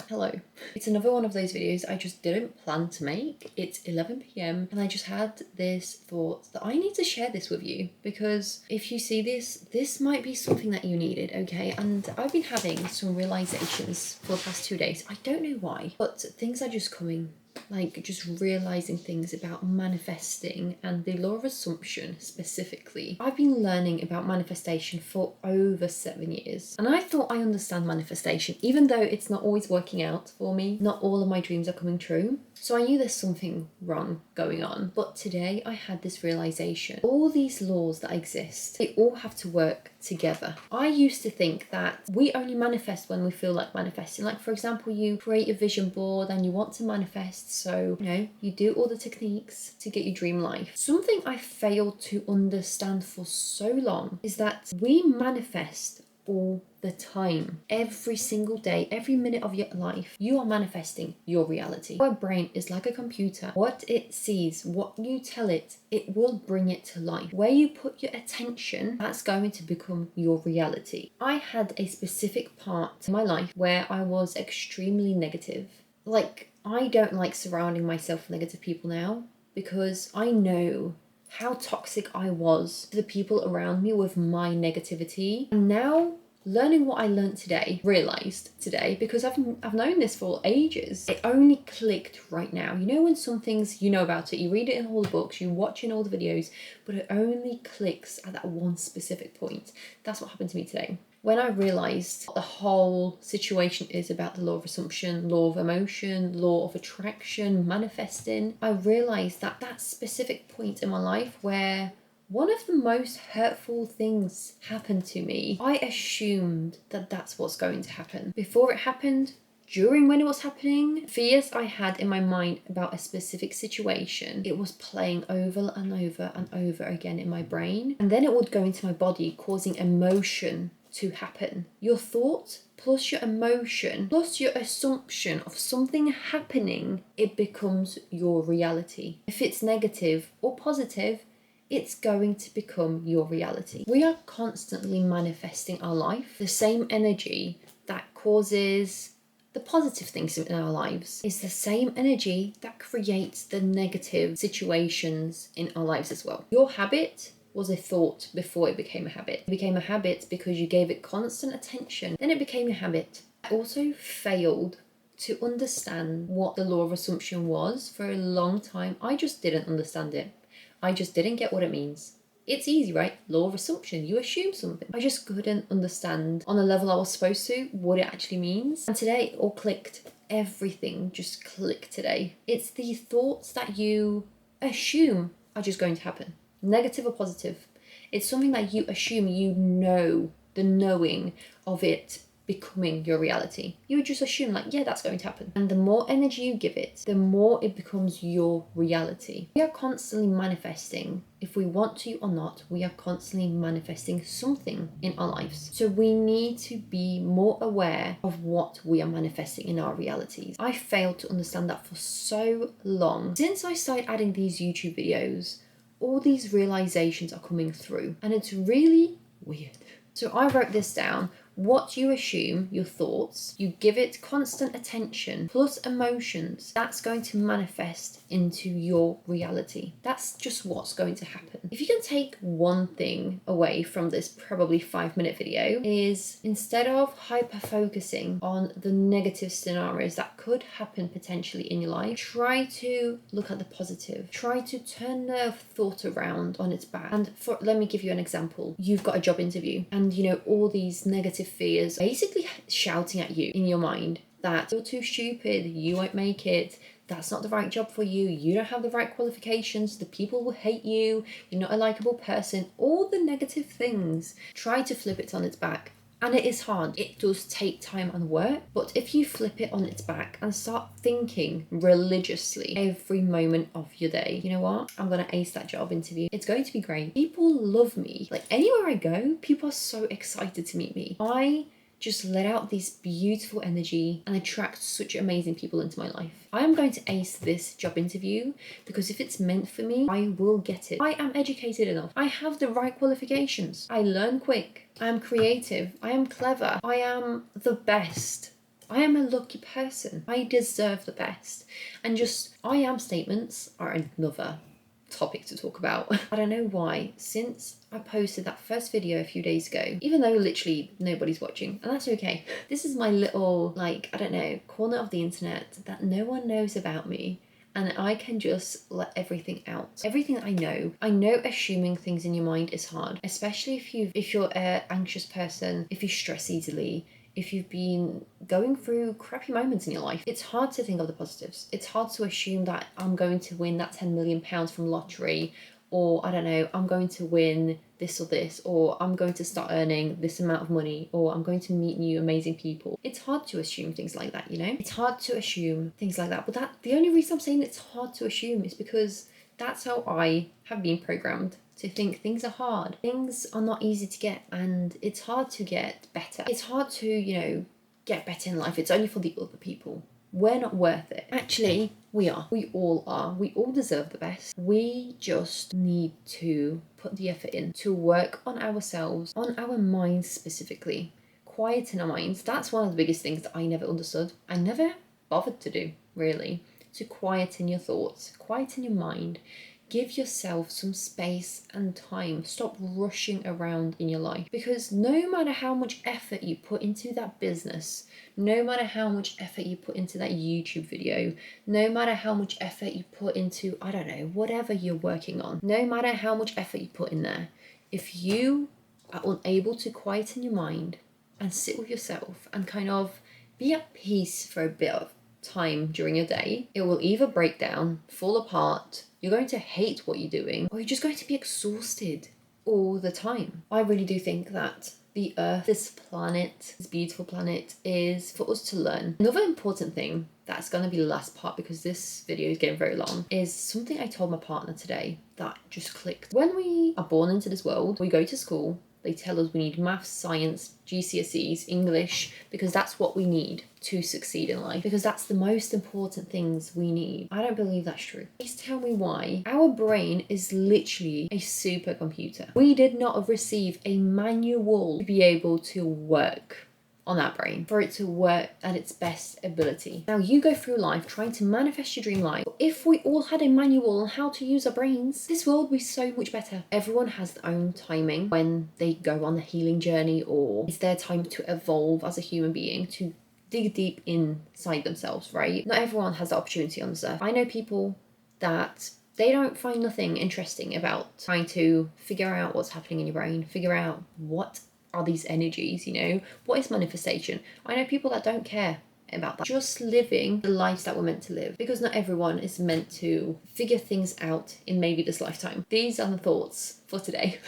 Hello. It's another one of those videos I just didn't plan to make. It's 11 p.m. and I just had this thought that I need to share this with you because if you see this might be something that you needed, okay? And I've been having some realizations for the past 2 days. I don't know why, but things are just coming. Like just realizing things about manifesting and the law of assumption specifically. I've been learning about manifestation for over 7 years and I thought I understand manifestation, even though it's not always working out for me. Not all of my dreams are coming true. So I knew there's something wrong going on. But today I had this realization. All these laws that exist, they all have to work together. I used to think that we only manifest when we feel like manifesting. Like for example, you create a vision board and you want to manifest. So, you do all the techniques to get your dream life. Something I failed to understand for so long is that we manifest all the time. Every single day, every minute of your life, you are manifesting your reality. Our brain is like a computer. What it sees, what you tell it, it will bring it to life. Where you put your attention, that's going to become your reality. I had a specific part in my life where I was extremely negative. Like, I don't like surrounding myself with negative people now because I know how toxic I was to the people around me with my negativity. And now, learning what I realized today, because I've known this for ages, it only clicked right now. You know when some things, you know about it, you read it in all the books, you watch in all the videos, but it only clicks at that one specific point. That's what happened to me today. When I realized what the whole situation is about the law of assumption, law of emotion, law of attraction, manifesting, I realized that specific point in my life where one of the most hurtful things happened to me, I assumed that that's what's going to happen. Before it happened, during when it was happening, fears I had in my mind about a specific situation, it was playing over and over and over again in my brain. And then it would go into my body, causing emotion to happen. Your thought plus your emotion plus your assumption of something happening, it becomes your reality. If it's negative or positive, it's going to become your reality. We are constantly manifesting our life. The same energy that causes the positive things in our lives is the same energy that creates the negative situations in our lives as well. Your habit was a thought before it became a habit. It became a habit because you gave it constant attention. Then it became a habit. I also failed to understand what the law of assumption was for a long time. I just didn't understand it. I just didn't get what it means. It's easy, right? Law of assumption, you assume something. I just couldn't understand on the level I was supposed to what it actually means. And today it all clicked. Everything just clicked today. It's the thoughts that you assume are just going to happen. Negative or positive. It's something that you assume, the knowing of it becoming your reality. You would just assume like, yeah, that's going to happen. And the more energy you give it, the more it becomes your reality. We are constantly manifesting. If we want to or not, we are constantly manifesting something in our lives. So we need to be more aware of what we are manifesting in our realities. I failed to understand that for so long. Since I started adding these YouTube videos, all these realizations are coming through and it's really weird. So I wrote this down. What you assume, your thoughts, you give it constant attention plus emotions, that's going to manifest into your reality. That's just what's going to happen. If you can take one thing away from this probably 5-minute video is instead of hyper-focusing on the negative scenarios that could happen potentially in your life, try to look at the positive. Try to turn the thought around on its back. And let me give you an example. You've got a job interview and all these negative fears basically shouting at you in your mind that you're too stupid, you won't make it, that's not the right job for you, you don't have the right qualifications, the people will hate you, you're not a likable person, all the negative things. Try to flip it on its back. And it is hard. It does take time and work. But if you flip it on its back and start thinking religiously every moment of your day, you know what? I'm going to ace that job interview. It's going to be great. People love me. Like anywhere I go, people are so excited to meet me. I just let out this beautiful energy and attract such amazing people into my life. I am going to ace this job interview because if it's meant for me, I will get it. I am educated enough. I have the right qualifications. I learn quick. I am creative. I am clever. I am the best I am a lucky person. I deserve the best. And just I am statements are another topic to talk about. I don't know why, since I posted that first video a few days ago, even though literally nobody's watching, and that's okay. This is my little, like, I don't know, corner of the internet that no one knows about me. And I can just let everything out. Everything that I know. I know assuming things in your mind is hard, especially if you're an anxious person, if you stress easily, if you've been going through crappy moments in your life. It's hard to think of the positives. It's hard to assume that I'm going to win that £10 million from lottery, or I don't know, I'm going to win this or this, or I'm going to start earning this amount of money, or I'm going to meet new amazing people. It's hard to assume things like that, you know? It's hard to assume things like that. But the only reason I'm saying it's hard to assume is because that's how I have been programmed to think things are hard. Things are not easy to get, and it's hard to get better. It's hard to, you know, get better in life. It's only for the other people. We're not worth it. Actually, we are. We all are. We all deserve the best. We just need to put the effort in to work on ourselves, on our minds specifically. Quieten our minds. That's one of the biggest things that I never understood. I never bothered to do, really. To quieten your thoughts, quieten your mind. Give yourself some space and time. Stop rushing around in your life. Because no matter how much effort you put into that business, no matter how much effort you put into that YouTube video, no matter how much effort you put into, I don't know, whatever you're working on, no matter how much effort you put in there, if you are unable to quieten your mind and sit with yourself and kind of be at peace for a bit of time during your day, it will either break down, fall apart, you're going to hate what you're doing, or you're just going to be exhausted all the time. I really do think that the Earth, this planet, this beautiful planet, is for us to learn. Another important thing that's going to be the last part, because this video is getting very long, is something I told my partner today that just clicked. When we are born into this world, we go to school. They tell us we need maths, science, GCSEs, English, because that's what we need to succeed in life. Because that's the most important things we need. I don't believe that's true. Please tell me why. Our brain is literally a supercomputer. We did not receive a manual to be able to work on that brain, for it to work at its best ability. Now you go through life trying to manifest your dream life. If we all had a manual on how to use our brains, this world would be so much better. Everyone has their own timing when they go on the healing journey, or it's their time to evolve as a human being, to dig deep inside themselves, right? Not everyone has the opportunity on this earth. I know people that they don't find nothing interesting about trying to figure out what's happening in your brain, figure out what are these energies, you know? What is manifestation? I know people that don't care about that. Just living the lives that we're meant to live, because not everyone is meant to figure things out in maybe this lifetime. These are the thoughts for today.